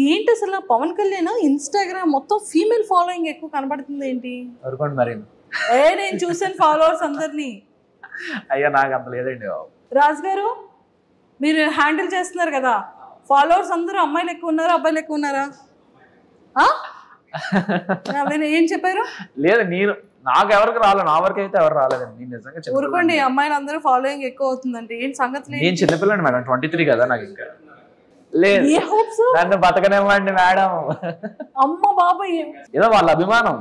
ఏంటి అసలు పవన్ కళ్యాణ్ ఇన్స్టాగ్రామ్ మొత్తం ఫీమేల్ ఫాలోయింగ్ ఎక్కువ కనబడుతుంది ఏంటి? మరి నేను చూసాను ఫాలోవర్స్ అందరినీ. అయ్యా నాకు అంత లేదండి బాబు. రాజు గారు మీరు హ్యాండిల్ చేస్తున్నారు కదా, ఫాలోవర్స్ అందరూ అమ్మాయిలు ఎక్కువ ఉన్నారా అబ్బాయిలు ఎక్కువ ఉన్నారా? ఏం చెప్పారు? లేదు నాకు ఎవరికి రాలేదు, నా వరకు అయితే ఎవరు రాలేదండి. నేను నిజంగా ఊరుకోండి, అమ్మాయిలు అందరూ ఫాలోయింగ్ ఎక్కువ అవుతుందండి. ఏం సంగతి? నేను చిన్నపిల్లండి మేడం, 23 కదా నాకు. ఇంకా లేదు, నన్ను బతకనివ్వండి మేడం. అమ్మ బాబాయ్, ఏదో వాళ్ళ అభిమానం,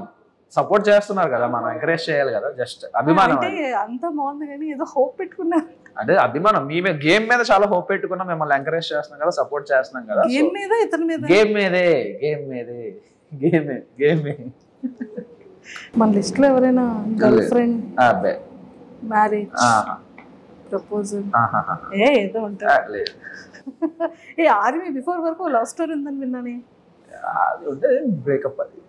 సపోర్ట్ చేస్తున్నారు కదా, మనం ఎంకరేజ్ చేయాలి కదా. జస్ట్ అభిమానం. అంత బాగుంది కానీ ఏదో హోప్ పెట్టుకున్నారు. అదే అభిమానం. మేమే గేమ్ మీద చాలా హోప్ పెట్టుకున్నాం, మిమ్మల్ని ఎంకరేజ్ చేస్తున్నాం కదా, సపోర్ట్ చేస్తున్నాం కదా. గేమ్ మీద ఇతని మీద గేమ్ మీదే మన లిస్ట్ లో ఎవరైనా గర్ల్ ఫ్రెండ్, మ్యారేజ్, ప్రపోజల్ ఏదో ఉంటారు. ఆర్మీ బిఫోర్ వరకు లవ్ స్టోరీ ఉందని విన్నానే. బ్రేకప్ అయింది.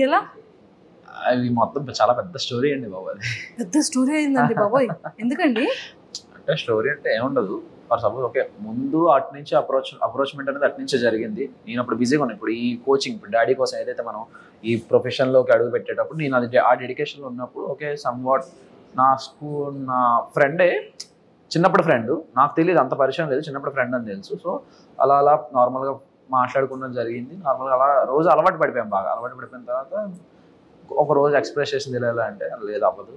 ఎలా? అది మొత్తం చాలా పెద్ద స్టోరీ అండి బాబు. అది పెద్ద స్టోరీ అయిందండి బాబోయ్. ఎందుకండి? అంటే స్టోరీ అంటే ఏముండదు. ఫర్ సపోజ్ ఓకే, ముందు అటు నుంచి అప్రోచ్మెంట్ అనేది అటు నుంచే జరిగింది. నేను అప్పుడు బిజీగా ఉన్నాను. ఇప్పుడు ఈ కోచింగ్, ఇప్పుడు డాడీ కోసం ఏదైతే మనం ఈ ప్రొఫెషన్లోకి అడుగు పెట్టేటప్పుడు నేను అది ఆ డెడికేషన్లో ఉన్నప్పుడు ఓకే, సమ్వాట్ నా ఫ్రెండే, చిన్నప్పుడు ఫ్రెండ్, నాకు తెలియదు, అంత పరిచయం లేదు, చిన్నప్పుడు ఫ్రెండ్ అని తెలుసు. సో అలా నార్మల్గా మాట్లాడుకున్నది జరిగింది. నార్మల్గా అలా రోజు అలవాటు పడిపోయాం. బాగా అలవాటు పడిపోయిన తర్వాత ఒక రోజు ఎక్స్ప్రెస్ చేసింది ఎలా అంటే, లేదు అవ్వదు,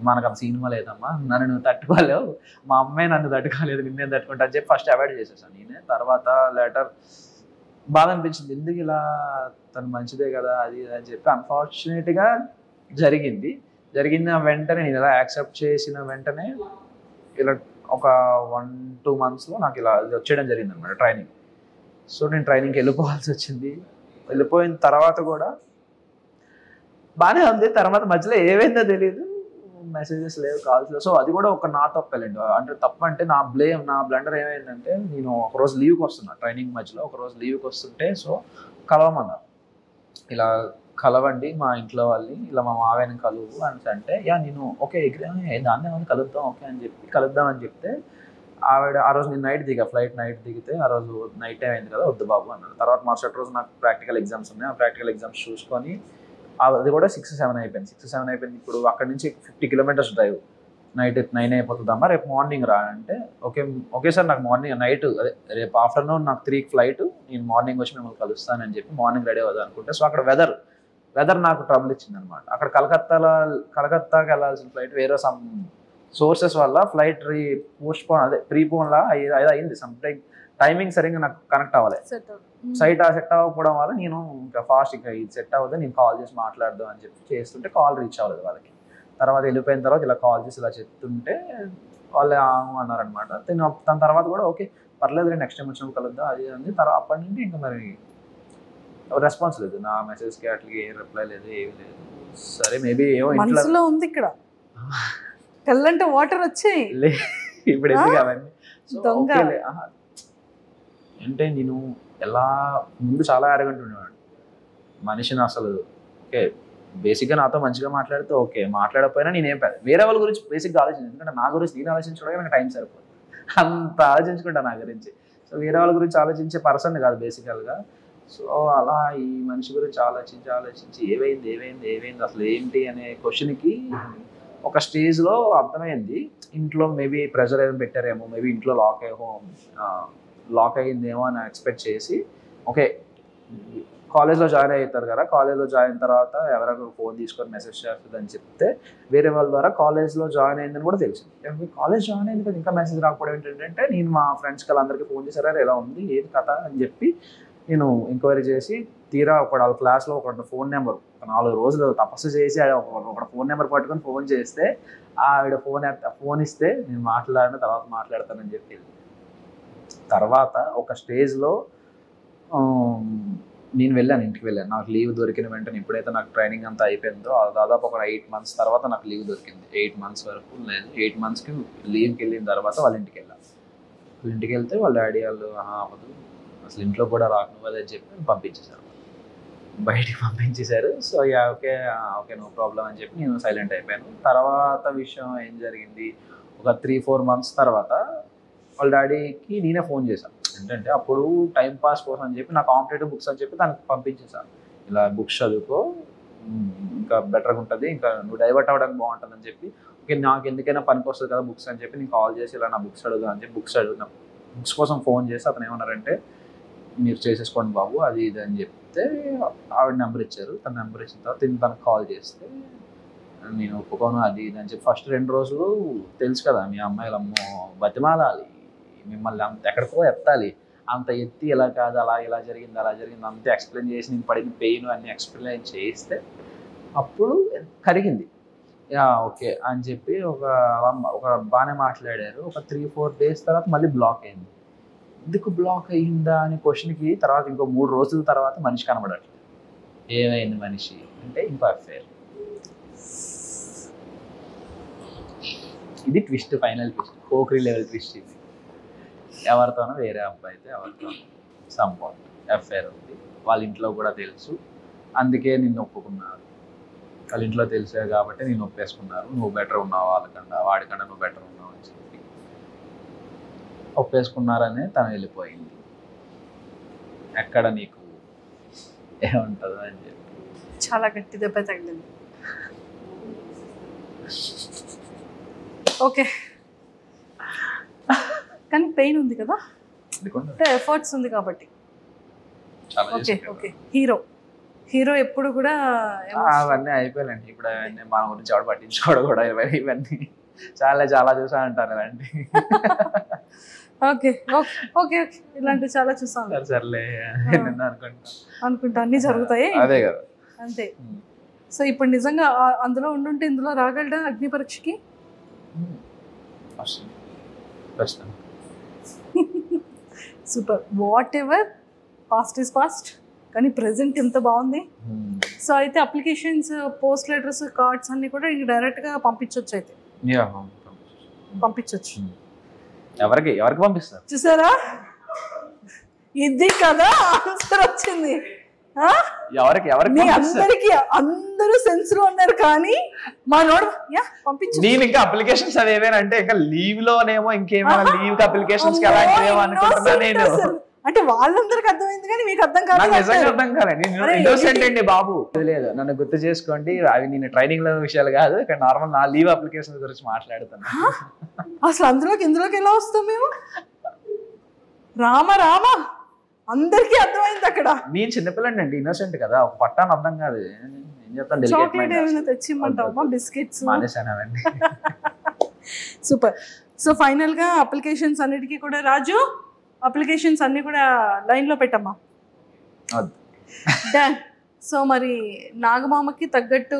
మనకు అంత సినిమా లేదమ్మా, నన్ను నువ్వు తట్టుకోలేవు, మా అమ్మాయి నన్ను తట్టుకోలేదు, నిన్నేం తట్టుకుంటా అని చెప్పి ఫస్ట్ అవాయిడ్ చేసేసాను నేనే. తర్వాత లేటర్ బాధ అనిపించింది, ఎందుకు ఇలా, తను మంచిదే కదా అది అని చెప్పి. అన్ఫార్చునేట్గా జరిగింది వెంటనే నేను ఇలా యాక్సెప్ట్ చేసిన వెంటనే ఇలా ఒక 1-2 monthsలో నాకు ఇలా వచ్చేయడం జరిగింది అనమాట ట్రైనింగ్. సో నేను ట్రైనింగ్కి వెళ్ళిపోవాల్సి వచ్చింది. వెళ్ళిపోయిన తర్వాత కూడా బాగానే ఉంది. తర్వాత మధ్యలో ఏమైందో తెలియదు, మెసేజెస్ లేవు, కాల్స్ లేవు. సో అది కూడా ఒక నా తప్పలేండి. అంటే తప్పు అంటే నా బ్లండర్ ఏమైందంటే, నేను ఒకరోజు లీవ్కి వస్తున్నా, ట్రైనింగ్ మధ్యలో ఒకరోజు లీవ్కి వస్తుంటే, సో కలవమన్నారు, ఇలా కలవండి మా ఇంట్లో వాళ్ళని, ఇలా మా మావయ్యని కలువు అని అంటే, నేను ఓకే దాన్ని ఏమైనా కలుద్దాం ఓకే అని చెప్పి కలుద్దామని చెప్తే, ఆవిడ ఆ రోజు నేను ఫ్లైట్ నైట్ దిగితే, ఆ రోజు నైట్ టైం అయింది కదా, వద్దు బాబు అన్నారు. తర్వాత మరుసటి రోజు నాకు ప్రాక్టికల్ ఎగ్జామ్స్ ఉన్నాయి. ఆ ప్రాక్టికల్ ఎగ్జామ్స్ చూసుకొని అది కూడా 6-7 అయిపోయింది. ఇప్పుడు అక్కడ నుంచి 50 kilometers డ్రైవ్, నైట్ 9 అయిపోతుందమ్మా, రేపు మార్నింగ్ రా అంటే, ఓకే సార్, నాకు నైట్ రేపు ఆఫ్టర్నూన్ నాకు 3కి ఫ్లైట్, నేను మార్నింగ్ వచ్చి మిమ్మల్ని కలుస్తానని చెప్పి మార్నింగ్ రెడీ అవుదాం అనుకుంటే, సో అక్కడ వెదర్ నాకు ట్రబుల్ ఇచ్చింది అనమాట. అక్కడ కలకత్తాకి వెళ్ళాల్సిన ఫ్లైట్ వేరే సమ్ సోర్సెస్ వల్ల ఫ్లైట్ ప్రీపోన్ లా అయింది. సమ్ టైమింగ్ సరిగ్గా నాకు కనెక్ట్ అవ్వాలి, సెట్ అవ్వకపోవడం వల్ల నేను ఇంకా ఫాస్ట్ ఇంకా ఇది సెట్ అవ్వదు, నేను కాల్ చేసి మాట్లాడదాం అని చెప్పి చేస్తుంటే కాల్ రీచ్ అవ్వలేదు వాళ్ళకి. తర్వాత వెళ్ళిపోయిన తర్వాత ఇలా కాల్ చేసి ఇలా చెప్తుంటే వాళ్ళు అన్నారనమాట. తన తర్వాత కూడా ఓకే పర్లేదు, నెక్స్ట్ టైం వచ్చినప్పుడు కలుద్దాం అది అంది. తర్వాత అప్పటి నుండి ఇంకా మరి రెస్పాన్స్ లేదు, నా మెసేజ్కి అట్లా ఏం రిప్లై లేదు, ఏమి లేదు. సరే మేబీ ఏమో ఇంట్లో ఉంది, ఇక్కడ కళ్ళంటే వాటర్ వచ్చాయి ఇప్పుడు ఎందుకు అవన్నీ. అంటే నేను ఎలా ముందు చాలా అరగంట ఉండేవాడు మనిషిని అసలు. ఓకే బేసిక్గా నాతో మంచిగా మాట్లాడితే ఓకే, మాట్లాడకపోయినా నేనేం వేరే వాళ్ళ గురించి బేసిక్గా ఆలోచించాను. ఎందుకంటే నా గురించి నేను ఆలోచించడానికి నాకు టైం సరిపోదు, అంత ఆలోచించుకుంటా నా గురించి. సో వేరే వాళ్ళ గురించి ఆలోచించే పర్సన్ కాదు బేసికల్గా. సో అలా ఈ మనిషి గురించి ఆలోచించి ఏమైంది అసలు ఏంటి అనే క్వశ్చన్కి ఒక స్టేజ్లో అర్థమైంది, ఇంట్లో మేబీ ప్రెషర్ ఏమైనా పెట్టారేమో, మేబీ ఇంట్లో లాక్ అయ్యిందేమో అని ఎక్స్పెక్ట్ చేసి ఓకే కాలేజ్లో జాయిన్ అవుతారు కదా, కాలేజ్లో జాయిన్ తర్వాత ఎవరైనా ఫోన్ తీసుకొని మెసేజ్ చేస్తుందని చెప్తే వేరే వాళ్ళ ద్వారా కాలేజ్లో జాయిన్ అయిందని కూడా తెలిసింది. కాలేజ్ జాయిన్ అయింది కదా ఇంకా మెసేజ్ రాకపోవడం ఏంటంటే, నేను మా ఫ్రెండ్స్కి వాళ్ళందరికీ ఫోన్ చేశారా ఎలా ఉంది ఏది కథ అని చెప్పి నేను ఎంక్వైరీ చేసి తీరా వాళ్ళ క్లాస్లో ఒక ఫోన్ నెంబర్ 4 రోజులు తపస్సు చేసి ఒక ఫోన్ నెంబర్ పట్టుకొని ఫోన్ చేస్తే ఆవిడ ఫోన్ ఇస్తే నేను తర్వాత మాట్లాడతానని చెప్పి. తర్వాత ఒక స్టేజ్లో నేను ఇంటికి వెళ్ళాను. నాకు లీవ్ దొరికిన వెంటనే ఎప్పుడైతే నాకు ట్రైనింగ్ అంతా అయిపోయిందో దాదాపు ఒక 8 months తర్వాత నాకు లీవ్ దొరికింది. 8 months వరకు లేదు. 8 monthsకి లీవ్కి వెళ్ళిన తర్వాత వాళ్ళ ఇంటికి వెళ్ళాను. ఇంటికి వెళ్తే వాళ్ళ డాడీ వాళ్ళు అవ్వదు అసలు ఇంట్లో కూడా రాకు అదని చెప్పి పంపించేశారు, బయటికి పంపించేశారు. సో ఓకే నో ప్రాబ్లం అని చెప్పి నేను సైలెంట్ అయిపోయాను. తర్వాత విషయం ఏం జరిగింది, ఒక 3-4 months తర్వాత వాళ్ళ డాడీకి నేనే ఫోన్ చేశాను. ఏంటంటే అప్పుడు టైం పాస్ కోసం అని చెప్పి నా కాంపిటేటివ్ బుక్స్ అని చెప్పి దానికి పంపించేశాను. ఇలా బుక్స్ చదువుకో ఇంకా బెటర్గా ఉంటుంది, ఇంకా నువ్వు డైవర్ట్ అవ్వడానికి బాగుంటుంది అని చెప్పి, ఓకే నాకు ఎందుకైనా పనికి వస్తుంది కదా బుక్స్ అని చెప్పి నేను కాల్ చేసి ఇలా నా బుక్స్ అడుగుదా అని చెప్పి బుక్స్ కోసం ఫోన్ చేసి అతను ఏమన్నారంటే మీరు చేసేసుకోండి బాబు అది ఇది అని చెప్తే ఆవిడ నెంబర్ ఇచ్చారు. తన నెంబర్ ఇచ్చిన తర్వాత తనకు కాల్ చేస్తే నేను ఒప్పుకోను అది ఇది అని చెప్పి ఫస్ట్ 2 రోజులు తెలుసు కదా మీ అమ్మాయిలు అమ్మో బతిమాలాలి మిమ్మల్ని అంత ఎక్కడికో ఎత్తాలి, అంత ఎత్తి ఇలా కాదు అలా ఇలా జరిగింది అలా జరిగింది అంతే ఎక్స్ప్లెయిన్ చేసి నేను పడిన పెయిన్ అన్నీ ఎక్స్ప్లెయిన్ చేస్తే అప్పుడు కరిగింది. ఓకే అని చెప్పి ఒక బాగానే మాట్లాడారు. ఒక 3-4 days తర్వాత మళ్ళీ బ్లాక్ అయింది. ఎందుకు బ్లాక్ అయ్యిందా అనే క్వశ్చన్కి తర్వాత ఇంకో 3 రోజుల తర్వాత మనిషి కనబడట్లేదు. ఏమైంది మనిషి అంటే ఇంకో అఫేర్. ఇది twist, final twist, Pokiri level twist. ఇది ఎవరితోనో వేరే అబ్బాయితో ఎవరితోనో సంభవం అఫేర్ ఉంది. వాళ్ళ ఇంట్లో కూడా తెలుసు, అందుకే నిన్ను ఒప్పుకున్నారు. వాళ్ళ ఇంట్లో తెలిసే కాబట్టి నేను ఒప్పేసుకున్నారు. నువ్వు బెటర్ ఉన్నావు వాళ్ళకన్నా, వాడికన్నా నువ్వు బెటర్ ఉన్నావు అని చెప్పి ఒప్పేసుకున్నారనే తను వెళ్ళిపోయింది. ఎక్కడ నీకు ఏముంటుందో అని చెప్పి చాలా గట్టి దెబ్బ తగిలింది. ఓకే కానీ పెయిన్ ఉంది కదా, అంటే ఎఫర్ట్స్ ఉంది కాబట్టి. ఓకే ఓకే హీరో ఎప్పుడు కూడా అవన్నీ అయిపోయాలండి. ఇప్పుడు అవన్నీ మన గురించి ఎవడు పట్టించుకోవడం కూడా ఇవన్నీ చాలా చాలా చూసా అంటారు ఇలాంటి. ఓకే ఓకే ఓకే ఓకే ఇలాంటివి చాలా చూసాను. సర్లే అనుకుంటా అన్ని జరుగుతాయి. అదే కదా అంతే. సో ఇప్పుడు నిజంగా అందులో ఉండుంటే ఇందులో రాగలడా అగ్ని పరీక్షకి? Super. Whatever past is past, కానీ ప్రెసెంట్ ఎంత బాగుంది. సో అయితే అప్లికేషన్స్, పోస్ట్ లెటర్స్, కార్డ్స్ అన్ని కూడా డైరెక్ట్గా పంపించవచ్చు. అయితే పంపించవచ్చు. ఎవరికి పంపిస్తారు చూసారా, ఇది కదా ఆన్సర్ వచ్చింది. అందరికి అందరూ సెన్స్ లో ఉన్నారు కానీ మా నోడు పంపించు. నేను ఇంకా అప్లికేషన్స్ అదేవేనంటే ఇంకా లీవ్ లోనేమో ఇంకేమైనా లీవ్ అప్లికేషన్స్ అనుకుంటున్నా నేను. అంటే వాళ్ళందరికి అర్థమైంది కానీ మీకు అర్థం కాదు. నిజంగా అర్థం కాలేదు. ఇన్నోసెంట్ అండి బాబు. లేదు నన్ను గుర్తు చేసుకోండి, అవి నేను ట్రైనింగ్ లో విషయాలు కాదు, ఇక్కడ నార్మల్ నా లీవ్ అప్లికేషన్ గురించి మాట్లాడుతున్నా. అసలు ఇందులోకి ఎలా వస్తాం మేము? రామ అందరికీ అర్థమైంది అక్కడ. నేను చిన్నపిల్లండి అండి, ఇన్నోసెంట్ కదా, ఒక పట్టాను అర్థం కాదు. ఏం చెప్తాను, చాక్లెట్ ఏమైనా తెచ్చిమ్మంటావా? బిస్కెట్స్ మానేసానండి. సూపర్. సో ఫైనల్ గా అప్లికేషన్స్ అన్నిటికీ కూడా రాజు అప్లికేషన్స్ అన్ని కూడా లైన్ లో పెట్టమ్మా. డన్. సో మరి నాగమామకి తగ్గట్టు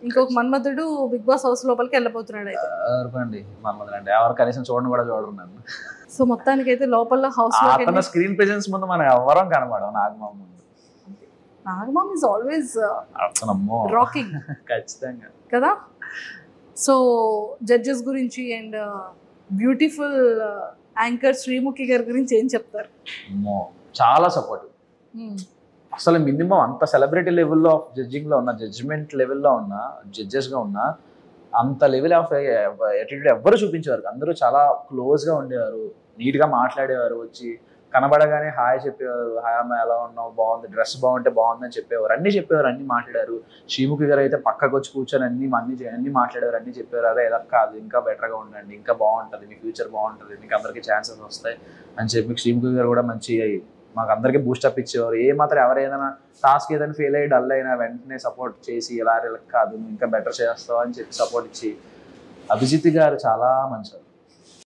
ఇంకొక మన్మధుడు బిగ్ బాస్ హౌస్ లోపలికి వెళ్ళబోతున్నాడు. అయితే మన్మధుడు అంటే ఎవరు కనీసం చూడను కూడా చూడరు నన్ను. సో మొత్తానికి అయితే లోపల హౌస్ లో స్క్రీన్ ప్రెజెన్స్ ముందు మనం ఎవరం కనబడం. నాగమామ ముందు నాగమామ ఇస్ ఆల్వేస్ రాకింగ్ ఖచ్చితంగా కదా. సో జడ్జెస్ గురించి అండ్ బ్యూటిఫుల్ యాంకర్ శ్రీముఖి గారి గురించి ఏం చెప్తారు? చాలా సపోర్టివ్. అసలు మినిమం అంత సెలబ్రిటీ లెవెల్లో ఆఫ్ జడ్జింగ్లో ఉన్న, జడ్జిమెంట్ లెవెల్లో ఉన్న, జడ్జెస్గా ఉన్న అంత లెవెల్ ఆఫ్ యాటిట్యూడ్ ఎవ్వరు చూపించేవారు. అందరూ చాలా క్లోజ్గా ఉండేవారు, నీట్గా మాట్లాడేవారు, వచ్చి కనబడగానే హాయ్ చెప్పేవారు. హాయ్ అమ్మ ఎలా ఉన్నావు, బాగుంది, డ్రెస్ బాగుంటే బాగుందని చెప్పేవారు, అన్నీ చెప్పేవారు, అన్నీ మాట్లాడారు. శ్రీముఖి గారు అయితే పక్కకు వచ్చి కూర్చొని అన్నీ మాట్లాడారు, అన్నీ చెప్పారు. అదే ఎలా కాదు, ఇంకా బెటర్గా ఉండండి, ఇంకా బాగుంటుంది, మీ ఫ్యూచర్ బాగుంటుంది, మీకు అందరికీ ఛాన్సెస్ వస్తాయి అని చెప్పి శ్రీముఖి గారు కూడా మంచి మాకు అందరికీ బూస్టప్ ఇచ్చేవారు. ఏమాత్రం ఎవరు ఏదైనా టాస్క్ ఏదైనా ఫెయిల్ అయ్యి డల్ అయినా వెంటనే సపోర్ట్ చేసి ఎలా కాదు ఇంకా బెటర్ చేస్తావు అని చెప్పి సపోర్ట్ ఇచ్చి. అభిజిత్ గారు చాలా మంచివారు.